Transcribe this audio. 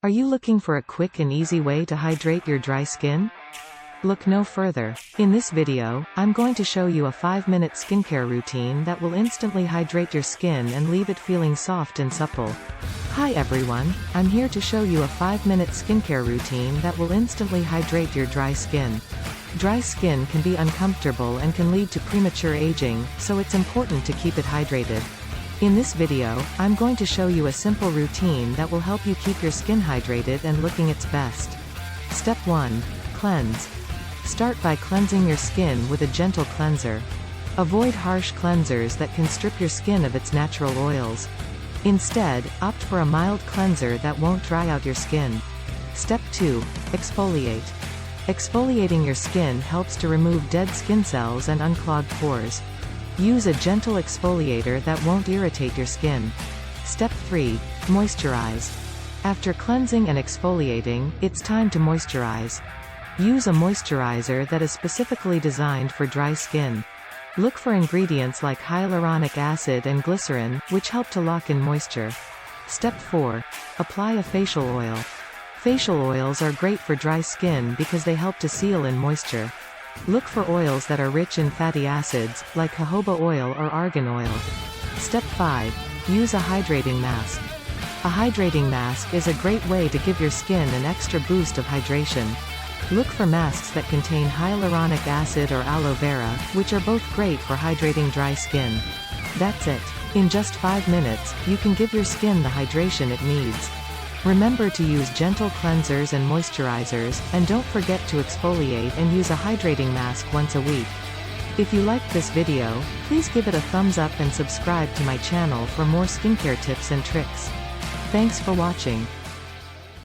Are you looking for a quick and easy way to hydrate your dry skin? Look no further. In this video, I'm going to show you a 5-minute skincare routine that will instantly hydrate your skin and leave it feeling soft and supple. Hi everyone, I'm here to show you a 5-minute skincare routine that will instantly hydrate your dry skin. Dry skin can be uncomfortable and can lead to premature aging, so it's important to keep it hydrated. In this video, I'm going to show you a simple routine that will help you keep your skin hydrated and looking its best. Step 1. Cleanse. Start by cleansing your skin with a gentle cleanser. Avoid harsh cleansers that can strip your skin of its natural oils. Instead, opt for a mild cleanser that won't dry out your skin. Step 2. Exfoliate. Exfoliating your skin helps to remove dead skin cells and unclog pores. Use a gentle exfoliator that won't irritate your skin. Step 3. Moisturize. After cleansing and exfoliating, it's time to moisturize. Use a moisturizer that is specifically designed for dry skin. Look for ingredients like hyaluronic acid and glycerin, which help to lock in moisture. Step 4. Apply a facial oil. Facial oils are great for dry skin because they help to seal in moisture. Look for oils that are rich in fatty acids, like jojoba oil or argan oil. Step 5. Use a hydrating mask. A hydrating mask is a great way to give your skin an extra boost of hydration. Look for masks that contain hyaluronic acid or aloe vera, which are both great for hydrating dry skin. That's it. In just 5 minutes, you can give your skin the hydration it needs. Remember to use gentle cleansers and moisturizers, and don't forget to exfoliate and use a hydrating mask once a week. If you liked this video, please give it a thumbs up and subscribe to my channel for more skincare tips and tricks. Thanks for watching.